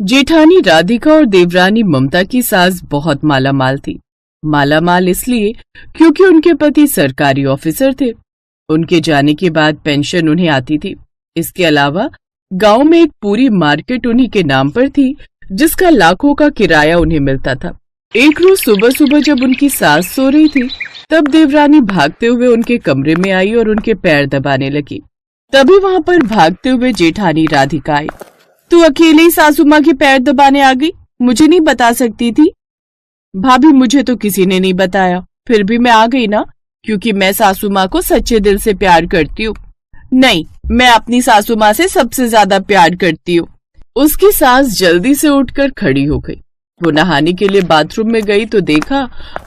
जेठानी राधिका और देवरानी ममता की सास बहुत मालामाल थी। मालामाल इसलिए क्योंकि उनके पति सरकारी ऑफिसर थे। उनके जाने के बाद पेंशन उन्हें आती थी। इसके अलावा गांव में एक पूरी मार्केट उन्हीं के नाम पर थी, जिसका लाखों का किराया उन्हें मिलता था। एक रोज सुबह सुबह जब उनकी सास सो रही थी, तब देवरानी भागते हुए उनके कमरे में आई और उनके पैर दबाने लगी। तभी वहां पर भागते हुए जेठानी राधिका आई। तू अकेले ही सासू माँ के पैर दबाने आ गई? मुझे नहीं बता सकती थी? भाभी, मुझे तो किसी ने नहीं बताया, फिर भी मैं आ गई ना, क्योंकि मैं सासू माँ को सच्चे दिल से प्यार करती हूँ। नहीं, मैं अपनी सासू माँ से सबसे ज्यादा प्यार करती हूँ। उसकी सास जल्दी से उठकर खड़ी हो गई। वो नहाने के लिए बाथरूम में गई तो देखा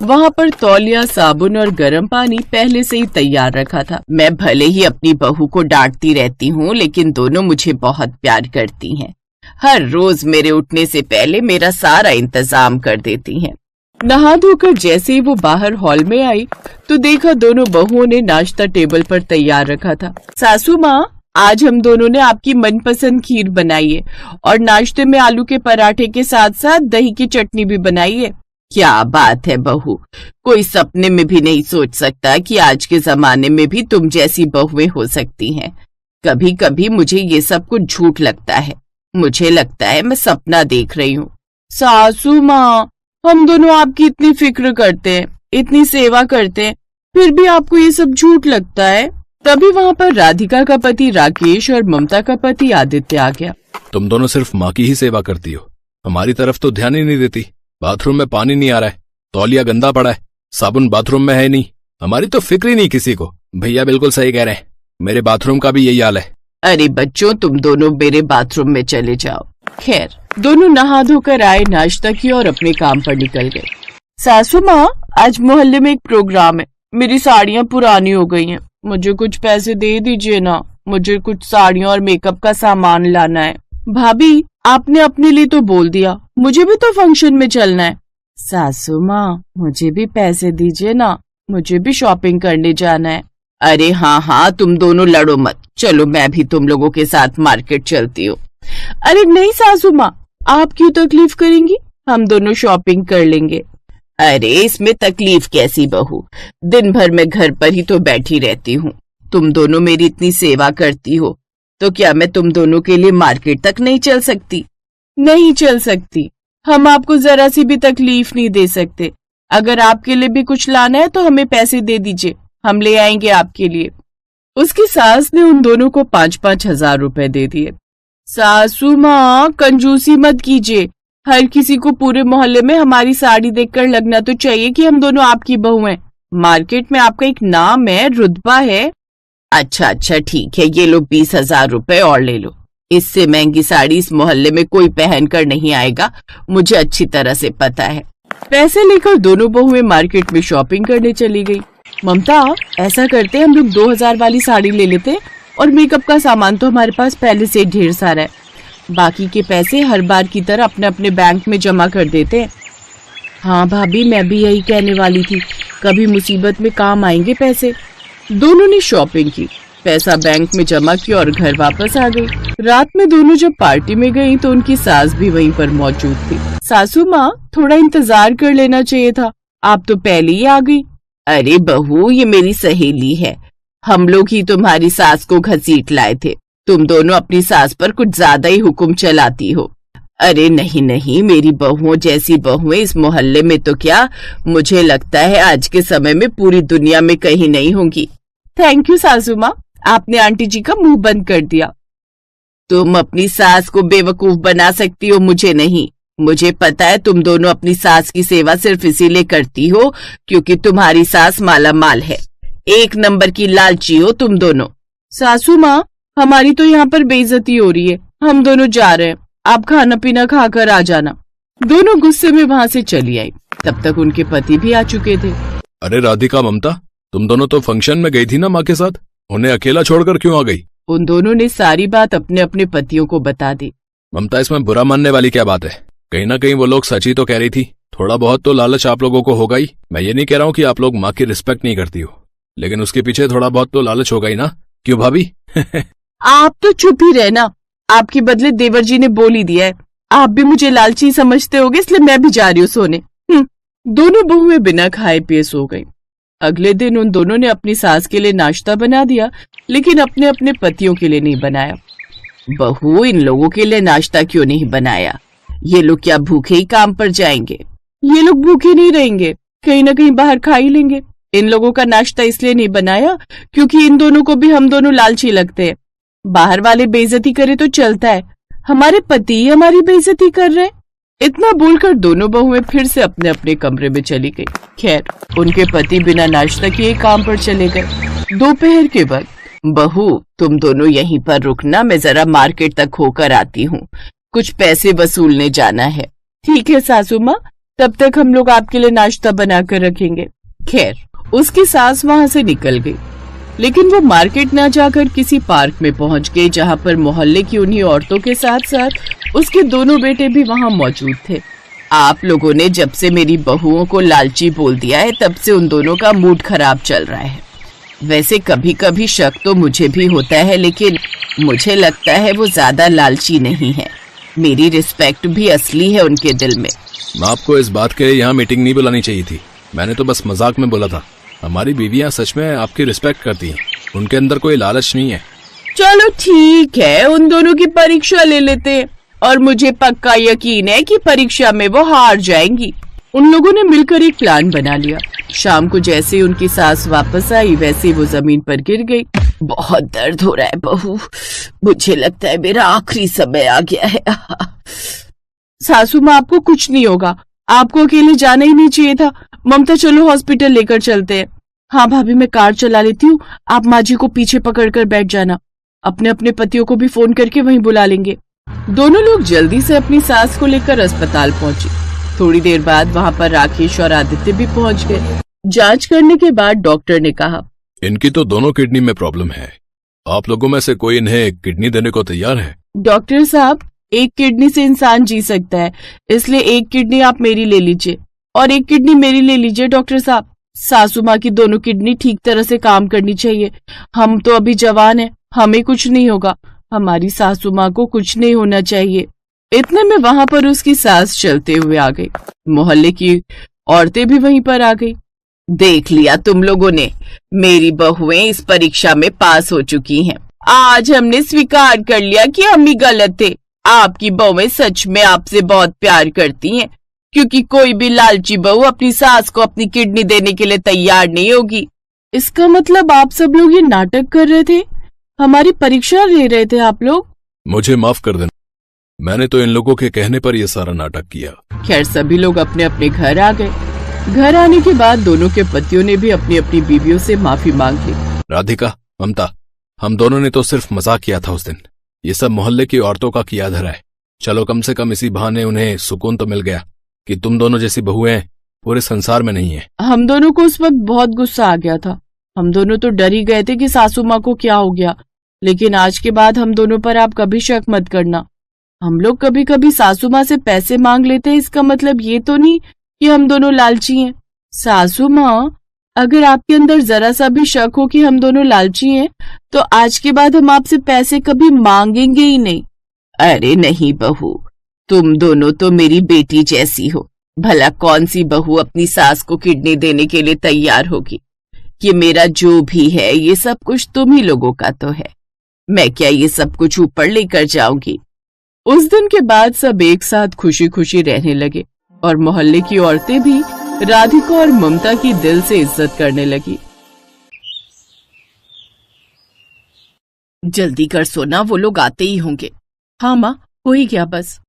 वहां पर तौलिया, साबुन और गर्म पानी पहले से ही तैयार रखा था। मैं भले ही अपनी बहू को डांटती रहती हूँ, लेकिन दोनों मुझे बहुत प्यार करती हैं। हर रोज मेरे उठने से पहले मेरा सारा इंतजाम कर देती हैं। नहा धोकर जैसे ही वो बाहर हॉल में आई तो देखा दोनों बहुओं ने नाश्ता टेबल पर तैयार रखा था। सासू माँ, आज हम दोनों ने आपकी मनपसंद खीर बनाई है और नाश्ते में आलू के पराठे के साथ साथ दही की चटनी भी बनाई है। क्या बात है बहू, कोई सपने में भी नहीं सोच सकता कि आज के जमाने में भी तुम जैसी बहुएं हो सकती हैं। कभी कभी मुझे ये सब कुछ झूठ लगता है। मुझे लगता है मैं सपना देख रही हूँ। सासू माँ, हम दोनों आपकी इतनी फिक्र करते हैं, इतनी सेवा करते हैं, फिर भी आपको ये सब झूठ लगता है? तभी वहाँ पर राधिका का पति राकेश और ममता का पति आदित्य आ गया। तुम दोनों सिर्फ माँ की ही सेवा करती हो, हमारी तरफ तो ध्यान ही नहीं देती। बाथरूम में पानी नहीं आ रहा है, तौलिया गंदा पड़ा है, साबुन बाथरूम में है नहीं, हमारी तो फिक्र ही नहीं किसी को। भैया बिल्कुल सही कह रहे हैं, मेरे बाथरूम का भी यही हाल है। अरे बच्चों, तुम दोनों मेरे बाथरूम में चले जाओ। खैर, दोनों नहा धोकर आए, नाश्ता किया और अपने काम पर निकल गए। सासू माँ, आज मोहल्ले में एक प्रोग्राम है, मेरी साड़ियाँ पुरानी हो गई हैं, मुझे कुछ पैसे दे दीजिए ना, मुझे कुछ साड़ियाँ और मेकअप का सामान लाना है। भाभी, आपने अपने लिए तो बोल दिया, मुझे भी तो फंक्शन में चलना है। सासू माँ, मुझे भी पैसे दीजिए ना, मुझे भी शॉपिंग करने जाना है। अरे हाँ, तुम दोनों लड़ो मत, चलो मैं भी तुम लोगों के साथ मार्केट चलती हूँ। अरे नहीं सासू माँ, आप क्यों तकलीफ करेंगी, हम दोनों शॉपिंग कर लेंगे। अरे इसमें तकलीफ कैसी बहू, दिन भर मैं घर पर ही तो बैठी रहती हूँ। तुम दोनों मेरी इतनी सेवा करती हो तो क्या मैं तुम दोनों के लिए मार्केट तक नहीं चल सकती? नहीं चल सकती, हम आपको जरा सी भी तकलीफ नहीं दे सकते। अगर आपके लिए भी कुछ लाना है तो हमें पैसे दे दीजिए, हम ले आएंगे आपके लिए। उसकी सास ने उन दोनों को 5-5 हजार रुपए दे दिए। सासू माँ, कंजूसी मत कीजिए, हर किसी को पूरे मोहल्ले में हमारी साड़ी देखकर लगना तो चाहिए कि हम दोनों आपकी बहू हैं। मार्केट में आपका एक नाम है, रुतबा है। अच्छा ठीक है, ये लो 20,000 रुपए और ले लो। इससे महंगी साड़ी इस मोहल्ले में कोई पहनकर नहीं आएगा, मुझे अच्छी तरह से पता है। पैसे लेकर दोनों बहुएं मार्केट में शॉपिंग करने चली गई। ममता, ऐसा करते हम लोग 2,000 वाली साड़ी ले लेते और मेकअप का सामान तो हमारे पास पहले से ढेर सारा है, बाकी के पैसे हर बार की तरह अपने अपने बैंक में जमा कर देते हैं। हाँ भाभी, मैं भी यही कहने वाली थी, कभी मुसीबत में काम आएंगे पैसे। दोनों ने शॉपिंग की, पैसा बैंक में जमा किया और घर वापस आ गई। रात में दोनों जब पार्टी में गई तो उनकी सास भी वहीं पर मौजूद थी। सासू माँ, थोड़ा इंतजार कर लेना चाहिए था, आप तो पहले ही आ गई। अरे बहू, ये मेरी सहेली है, हम लोग ही तुम्हारी सास को घसीट लाए थे। तुम दोनों अपनी सास पर कुछ ज्यादा ही हुक्म चलाती हो। अरे नहीं, मेरी बहुओं जैसी बहुएं इस मोहल्ले में तो क्या, मुझे लगता है आज के समय में पूरी दुनिया में कहीं नहीं होंगी। थैंक यू सासू माँ, आपने आंटी जी का मुंह बंद कर दिया। तुम अपनी सास को बेवकूफ बना सकती हो, मुझे नहीं। मुझे पता है तुम दोनों अपनी सास की सेवा सिर्फ इसीलिए करती हो क्योंकि तुम्हारी सास माला माल है। एक नंबर की लालची हो तुम दोनों। सासू माँ, हमारी तो यहाँ पर बेइज्जती हो रही है, हम दोनों जा रहे हैं, आप खाना पीना खाकर आ जाना। दोनों गुस्से में वहाँ से चली आई। तब तक उनके पति भी आ चुके थे। अरे राधिका, ममता, तुम दोनों तो फंक्शन में गई थी ना माँ के साथ, उन्हें अकेला छोड़कर क्यों आ गई? उन दोनों ने सारी बात अपने अपने पतियों को बता दी। ममता, इसमें बुरा मानने वाली क्या बात है? कहीं ना कहीं वो लोग सच ही तो कह रही थी। थोड़ा बहुत तो लालच आप लोगों को होगा ही। मैं ये नहीं कह रहा हूँ कि आप लोग माँ की रिस्पेक्ट नहीं करती हो, लेकिन उसके पीछे थोड़ा बहुत तो लालच होगा ही ना, क्यों भाभी? आप तो चुप ही रहना, आपके बदले देवर जी ने बोल ही दिया है, आप भी मुझे लालची समझते होगे, इसलिए मैं भी जा रही हूँ सोने। दोनों बहुएं बिना खाए पिए सो गई। अगले दिन उन दोनों ने अपनी सास के लिए नाश्ता बना दिया, लेकिन अपने अपने पतियों के लिए नहीं बनाया। बहू, इन लोगों के लिए नाश्ता क्यों नहीं बनाया? ये लोग क्या भूखे ही काम पर जाएंगे? ये लोग भूखे नहीं रहेंगे, कहीं ना कहीं बाहर खा ही लेंगे। इन लोगों का नाश्ता इसलिए नहीं बनाया क्योंकि इन दोनों को भी हम दोनों लालची लगते हैं। बाहर वाले बेइज्जती करे तो चलता है, हमारे पति ही हमारी बेइज्जती कर रहे हैं। इतना बोलकर दोनों बहुएं फिर से अपने अपने कमरे में चली गई। खैर, उनके पति बिना नाश्ता किए काम पर चले गए। दोपहर के वक्त, बहू तुम दोनों यहीं पर रुकना, मैं जरा मार्केट तक होकर आती हूँ, कुछ पैसे वसूलने जाना है। ठीक है सासू माँ, तब तक हम लोग आपके लिए नाश्ता बना कर रखेंगे। खैर, उसकी सास वहां से निकल गई, लेकिन वो मार्केट ना जाकर किसी पार्क में पहुंच गई, जहां पर मोहल्ले की उन्हीं औरतों के साथ साथ उसके दोनों बेटे भी वहां मौजूद थे। आप लोगों ने जब से मेरी बहुओं को लालची बोल दिया है, तब से उन दोनों का मूड खराब चल रहा है। वैसे कभी कभी शक तो मुझे भी होता है, लेकिन मुझे लगता है वो ज्यादा लालची नहीं है। मेरी रिस्पेक्ट भी असली है उनके दिल में। आपको इस बात के लिए यहाँ मीटिंग नहीं बुलानी चाहिए थी, मैंने तो बस मजाक में बोला था। हमारी बीवियां सच में आपकी रिस्पेक्ट करती हैं, उनके अंदर कोई लालच नहीं है। चलो ठीक है, उन दोनों की परीक्षा ले लेते हैं, और मुझे पक्का यकीन है कि परीक्षा में वो हार जाएंगी। उन लोगों ने मिलकर एक प्लान बना लिया। शाम को जैसे ही उनकी सास वापस आई, वैसे ही वो जमीन पर गिर गई। बहुत दर्द हो रहा है बहू, मुझे लगता है मेरा आखिरी समय आ गया है। सासू माँ, आपको कुछ नहीं होगा, आपको अकेले जाना ही नहीं चाहिए था। ममता, चलो हॉस्पिटल लेकर चलते हैं। हाँ भाभी, मैं कार चला लेती हूँ, आप माँ जी को पीछे पकड़कर बैठ जाना। अपने अपने पतियों को भी फोन करके वहीं बुला लेंगे। दोनों लोग जल्दी से अपनी सास को लेकर अस्पताल पहुंचे। थोड़ी देर बाद वहाँ पर राकेश और आदित्य भी पहुंच गए। जांच करने के बाद डॉक्टर ने कहा, इनकी तो दोनों किडनी में प्रॉब्लम है। आप लोगों में से कोई इन्हें किडनी देने को तैयार है? डॉक्टर साहब, एक किडनी से इंसान जी सकता है, इसलिए एक किडनी आप मेरी ले लीजिए और एक किडनी मेरी ले लीजिए। डॉक्टर साहब, सासू माँ की दोनों किडनी ठीक तरह से काम करनी चाहिए। हम तो अभी जवान हैं, हमें कुछ नहीं होगा, हमारी सासू माँ को कुछ नहीं होना चाहिए। इतने में वहां पर उसकी सास चलते हुए आ गई। मोहल्ले की औरतें भी वहीं पर आ गई। देख लिया तुम लोगों ने, मेरी बहुएं इस परीक्षा में पास हो चुकी हैं। आज हमने स्वीकार कर लिया कि हम ही गलत थे। आपकी बहुएं सच में आपसे बहुत प्यार करती हैं, क्योंकि कोई भी लालची बहू अपनी सास को अपनी किडनी देने के लिए तैयार नहीं होगी। इसका मतलब आप सब लोग ये नाटक कर रहे थे, हमारी परीक्षा ले रहे थे आप लोग? मुझे माफ कर देना, मैंने तो इन लोगों के कहने पर यह सारा नाटक किया। खैर, सभी लोग अपने अपने घर आ गए। घर आने के बाद दोनों के पतियों ने भी अपनी अपनी बीवियों से माफी मांग ली। राधिका, ममता, हम दोनों ने तो सिर्फ मजाक किया था उस दिन। ये सब मोहल्ले की औरतों का किया धरा है। चलो, कम से कम इसी बहाने उन्हें सुकून तो मिल गया कि तुम दोनों जैसी बहुएं पूरे संसार में नहीं है। हम दोनों को उस वक्त बहुत गुस्सा आ गया था। हम दोनों तो डर ही गए थे कि सासू माँ को क्या हो गया, लेकिन आज के बाद हम दोनों पर आप कभी शक मत करना। हम लोग कभी कभी सासू माँ से पैसे मांग लेते हैं, इसका मतलब ये तो नहीं कि हम दोनों लालची हैं। सासू माँ, अगर आपके अंदर जरा सा भी शक हो कि हम दोनों लालची हैं, तो आज के बाद हम आपसे पैसे कभी मांगेंगे ही नहीं। अरे नहीं बहू, तुम दोनों तो मेरी बेटी जैसी हो। भला कौन सी बहू अपनी सास को किडनी देने के लिए तैयार होगी? ये मेरा जो भी है, ये सब कुछ तुम ही लोगों का तो है। मैं क्या ये सब कुछ ऊपर लेकर जाऊंगी? उस दिन के बाद सब एक साथ खुशी खुशी रहने लगे और मोहल्ले की औरतें भी राधिका और ममता की दिल से इज्जत करने लगी। जल्दी कर सोना, वो लोग आते ही होंगे। हाँ माँ, हो ही गया बस।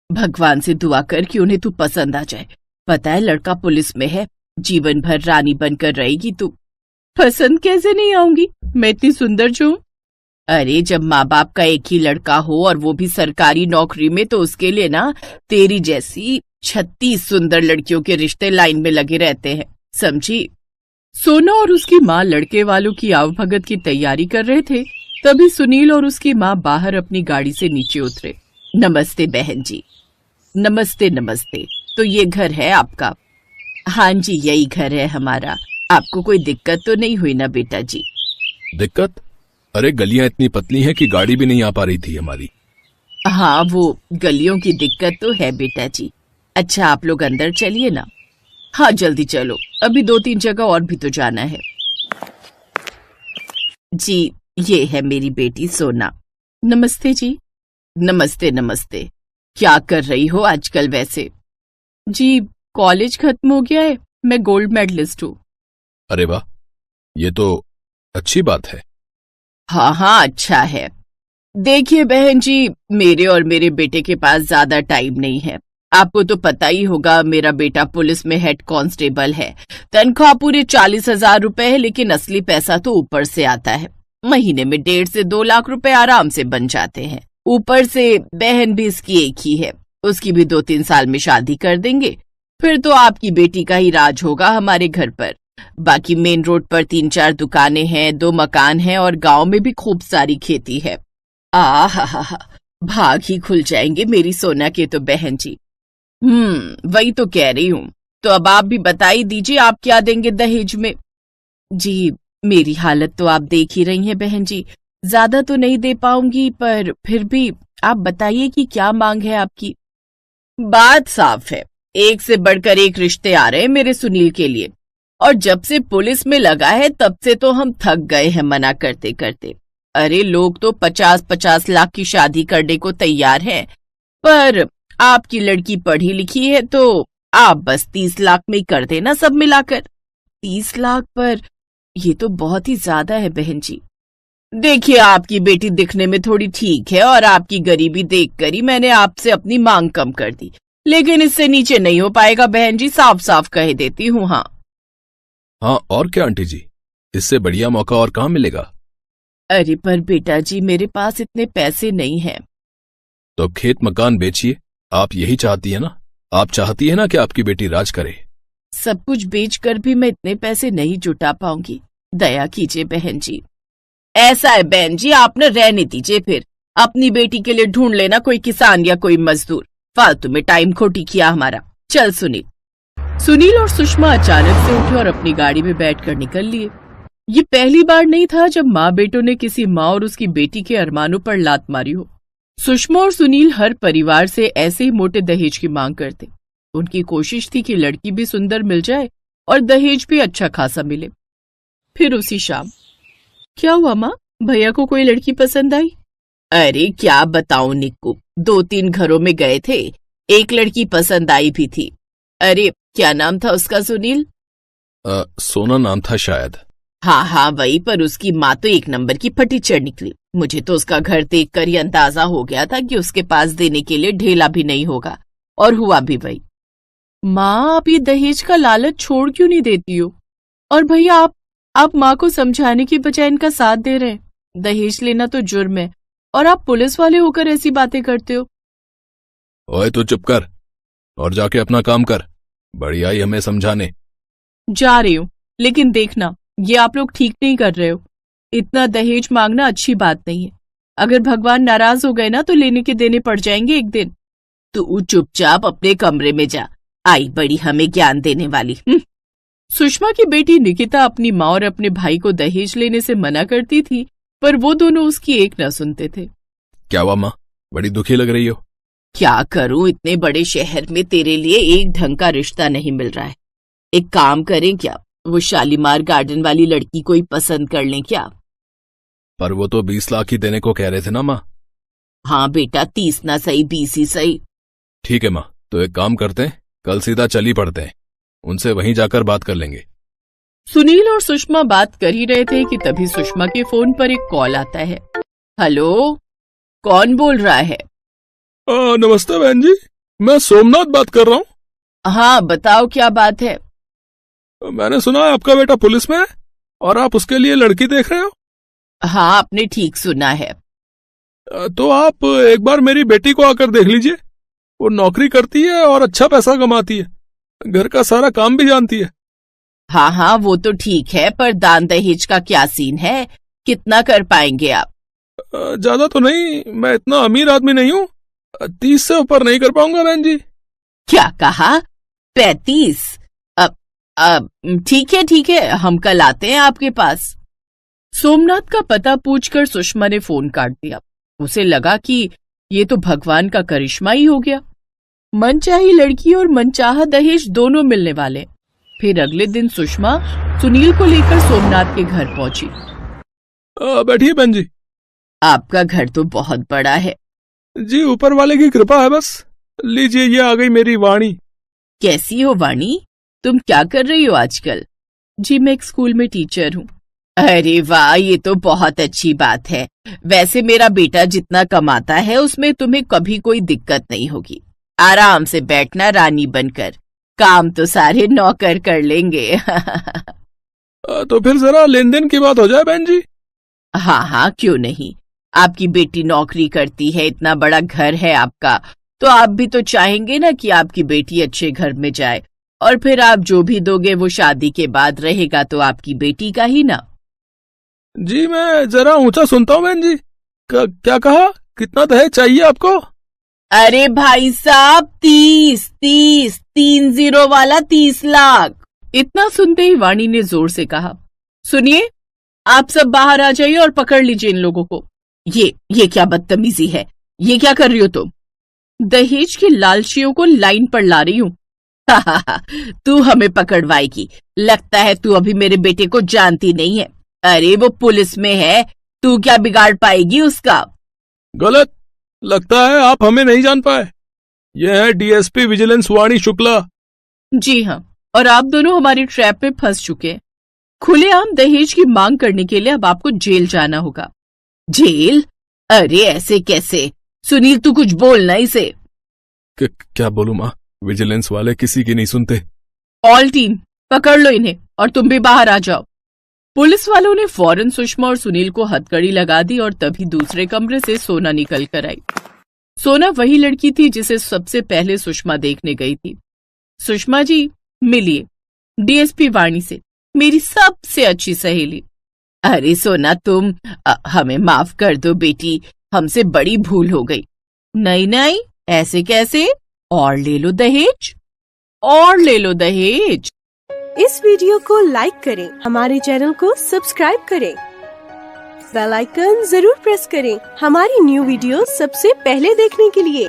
भगवान से दुआ कर कि उन्हें तू पसंद आ जाए। पता है लड़का पुलिस में है, जीवन भर रानी बनकर रहेगी तू। पसंद कैसे नहीं आऊंगी, मैं इतनी सुंदर जो हूं। अरे जब माँ बाप का एक ही लड़का हो और वो भी सरकारी नौकरी में, तो उसके लिए ना तेरी जैसी 36 सुंदर लड़कियों के रिश्ते लाइन में लगे रहते हैं, समझी? सोना और उसकी माँ लड़के वालों की आवभगत की तैयारी कर रहे थे। तभी सुनील और उसकी माँ बाहर अपनी गाड़ी से नीचे उतरे। नमस्ते बहन जी। नमस्ते नमस्ते। तो ये घर है आपका? हाँ जी, यही घर है हमारा। आपको कोई दिक्कत तो नहीं हुई ना बेटा जी? दिक्कत? अरे गलियां इतनी पतली हैं कि गाड़ी भी नहीं आ पा रही थी हमारी। हाँ, वो गलियों की दिक्कत तो है बेटा जी। अच्छा, आप लोग अंदर चलिए ना। हाँ, जल्दी चलो, अभी 2-3 जगह और भी तो जाना है। जी, ये है मेरी बेटी सोना। नमस्ते जी। नमस्ते नमस्ते। क्या कर रही हो आजकल वैसे? जी, कॉलेज खत्म हो गया है, मैं गोल्ड मेडलिस्ट हूँ। अरे वाह, ये तो अच्छी बात है। हाँ हाँ, अच्छा है। देखिए बहन जी, मेरे और मेरे बेटे के पास ज्यादा टाइम नहीं है। आपको तो पता ही होगा, मेरा बेटा पुलिस में हेड कांस्टेबल है। तनख्वाह पूरे 40,000 रुपए है, लेकिन असली पैसा तो ऊपर से आता है। महीने में 1.5 से 2 लाख रुपए आराम से बन जाते हैं। ऊपर से बहन भी इसकी एक ही है, उसकी भी 2-3 साल में शादी कर देंगे। फिर तो आपकी बेटी का ही राज होगा हमारे घर पर। बाकी मेन रोड पर 3-4 दुकानें हैं, 2 मकान हैं और गांव में भी खूब सारी खेती है। आहा, भाग ही खुल जाएंगे मेरी सोना के तो बहन जी। वही तो कह रही हूँ। तो अब आप भी बता ही दीजिए, आप क्या देंगे दहेज में? जी, मेरी हालत तो आप देख ही रही हैं बहन जी, ज्यादा तो नहीं दे पाऊंगी, पर फिर भी आप बताइए कि क्या मांग है आपकी। बात साफ है, एक से बढ़कर एक रिश्ते आ रहे हैं मेरे सुनील के लिए, और जब से पुलिस में लगा है तब से तो हम थक गए हैं मना करते करते। अरे, लोग तो 50-50 लाख की शादी करने को तैयार हैं, पर आपकी लड़की पढ़ी लिखी है तो आप बस 30 लाख में ही कर देना सब मिलाकर। 30 लाख पर ये तो बहुत ही ज्यादा है बहन जी। देखिए, आपकी बेटी दिखने में थोड़ी ठीक है और आपकी गरीबी देखकर ही मैंने आपसे अपनी मांग कम कर दी, लेकिन इससे नीचे नहीं हो पाएगा बहन जी, साफ साफ कह देती हूँ। हाँ हाँ, और क्या आंटी जी, इससे बढ़िया मौका और कहाँ मिलेगा? अरे पर बेटा जी, मेरे पास इतने पैसे नहीं हैं। तो खेत मकान बेचिए, आप यही चाहती है ना? आप चाहती है ना कि आपकी बेटी राज करे? सब कुछ बेचकर भी मैं इतने पैसे नहीं जुटा पाऊंगी, दया कीजिए बहन जी। ऐसा है बहन जी, आप न रहने दीजिए, फिर अपनी बेटी के लिए ढूंढ लेना कोई किसान या कोई मजदूर। फालतू में टाइम खोटी किया हमारा। चल सुनील। सुनील और सुषमा अचानक से उठे और अपनी गाड़ी में बैठकर निकल लिए। ये पहली बार नहीं था जब माँ बेटों ने किसी माँ और उसकी बेटी के अरमानों पर लात मारी हो। सुषमा और सुनील हर परिवार से ऐसे ही मोटे दहेज की मांग करते। उनकी कोशिश थी कि लड़की भी सुंदर मिल जाए और दहेज भी अच्छा खासा मिले। फिर उसी शाम, क्या हुआ माँ, भैया को कोई लड़की पसंद आई? अरे क्या बताऊं निक्कू, 2-3 घरों में गए थे, एक लड़की पसंद आई भी थी। अरे क्या नाम था उसका सुनील? सोना नाम था शायद। हाँ हाँ वही, पर उसकी माँ तो एक नंबर की फटीचर निकली। मुझे तो उसका घर देखकर ही अंदाजा हो गया था कि उसके पास देने के लिए ढेला भी नहीं होगा, और हुआ भी वही। माँ, आप ये दहेज का लालच छोड़ क्यों नहीं देती हो? और भैया, आप माँ को समझाने की बजाय इनका साथ दे रहे हैं। दहेज लेना तो जुर्म है, और आप पुलिस वाले होकर ऐसी बातें करते हो। ओए तो चुप कर और जाके अपना काम कर, बड़ी आई हमें समझाने। जा रही हूँ, लेकिन देखना, ये आप लोग ठीक नहीं कर रहे हो। इतना दहेज मांगना अच्छी बात नहीं है। अगर भगवान नाराज हो गए ना तो लेने के देने पड़ जाएंगे एक दिन। तू चुपचाप अपने कमरे में जा, आई बड़ी हमें ज्ञान देने वाली। सुषमा की बेटी निकिता अपनी माँ और अपने भाई को दहेज लेने से मना करती थी, पर वो दोनों उसकी एक न सुनते थे। क्या हुआ माँ, बड़ी दुखी लग रही हो? क्या करूं, इतने बड़े शहर में तेरे लिए एक ढंग का रिश्ता नहीं मिल रहा है। एक काम करें क्या, वो शालीमार गार्डन वाली लड़की को ही पसंद कर लें क्या? पर वो तो 20 लाख ही देने को कह रहे थे ना माँ। हाँ बेटा, 30 ना सही 20 ही सही। ठीक है माँ, तो एक काम करते हैं, कल सीधा चल ही पड़ते हैं, उनसे वहीं जाकर बात कर लेंगे। सुनील और सुषमा बात कर ही रहे थे कि तभी सुषमा के फोन पर एक कॉल आता है। हेलो, कौन बोल रहा है? नमस्ते बहन जी, मैं सोमनाथ बात कर रहा हूँ। हाँ बताओ, क्या बात है? मैंने सुना है आपका बेटा पुलिस में है और आप उसके लिए लड़की देख रहे हो। हाँ, आपने ठीक सुना है। तो आप एक बार मेरी बेटी को आकर देख लीजिए, वो नौकरी करती है और अच्छा पैसा कमाती है, घर का सारा काम भी जानती है। हाँ हाँ वो तो ठीक है, पर दान दहेज का क्या सीन है, कितना कर पाएंगे आप? ज्यादा तो नहीं, मैं इतना अमीर आदमी नहीं हूँ, 30 से ऊपर नहीं कर पाऊंगा बहन जी। क्या कहा? 35? अब ठीक है, हम कल आते हैं आपके पास। सोमनाथ का पता पूछकर सुषमा ने फोन काट दिया। उसे लगा कि ये तो भगवान का करिश्मा ही हो गया। मनचाही लड़की और मनचाहा दहेज दोनों मिलने वाले। फिर अगले दिन सुषमा सुनील को लेकर सोमनाथ के घर पहुंची। बैठिए बहन जी। आपका घर तो बहुत बड़ा है। जी ऊपर वाले की कृपा है बस। लीजिए ये आ गई मेरी वाणी। कैसी हो वाणी? तुम क्या कर रही हो आजकल? जी मैं एक स्कूल में टीचर हूँ। अरे वाह, ये तो बहुत अच्छी बात है। वैसे मेरा बेटा जितना कमाता है उसमें तुम्हें कभी कोई दिक्कत नहीं होगी। आराम से बैठना रानी बनकर, काम तो सारे नौकर कर लेंगे। तो फिर जरा लेन देन की बात हो जाए बहन जी। हाँ हाँ, क्यों नहीं। आपकी बेटी नौकरी करती है, इतना बड़ा घर है आपका, तो आप भी तो चाहेंगे ना कि आपकी बेटी अच्छे घर में जाए, और फिर आप जो भी दोगे वो शादी के बाद रहेगा तो आपकी बेटी का ही ना। जी मैं जरा ऊंचा सुनता हूँ बहन जी। क्या कहा? कितना दहेज चाहिए आपको? अरे भाई साहब, 30 वाला 30 लाख। इतना सुनते ही वाणी ने जोर से कहा, सुनिए, आप सब बाहर आ जाइए और पकड़ लीजिए इन लोगों को। ये क्या बदतमीजी है? ये क्या कर रही हो तुम? दहेज के लालचियों को लाइन पर ला रही हूँ। तू हमें पकड़वाएगी? लगता है तू अभी मेरे बेटे को जानती नहीं है। अरे वो पुलिस में है, तू क्या बिगाड़ पाएगी उसका? गलत। लगता है आप हमें नहीं जान पाए। यह है डीएसपी विजिलेंस वाणी शुक्ला। जी हाँ, और आप दोनों हमारी ट्रैप में फंस चुके हैं। खुलेआम दहेज की मांग करने के लिए अब आपको जेल जाना होगा। जेल? अरे ऐसे कैसे? सुनील तू कुछ बोलना इसे। क्या बोलूं माँ? विजिलेंस वाले किसी की नहीं सुनते। ऑल टीम पकड़ लो इन्हें, और तुम भी बाहर आ जाओ। पुलिस वालों ने फौरन सुषमा और सुनील को हथकड़ी लगा दी और तभी दूसरे कमरे से सोना निकल कर आई। सोना वही लड़की थी जिसे सबसे पहले सुषमा देखने गई थी। सुषमा जी, मिलिए, डीएसपी वाणी से, मेरी सबसे अच्छी सहेली। अरे सोना, तुम हमें माफ कर दो बेटी, हमसे बड़ी भूल हो गई। नहीं नहीं, ऐसे कैसे? और ले लो दहेज, और ले लो दहेज। इस वीडियो को लाइक करें, हमारे चैनल को सब्सक्राइब करें, बेल आइकन जरूर प्रेस करें हमारी न्यू वीडियो सबसे पहले देखने के लिए।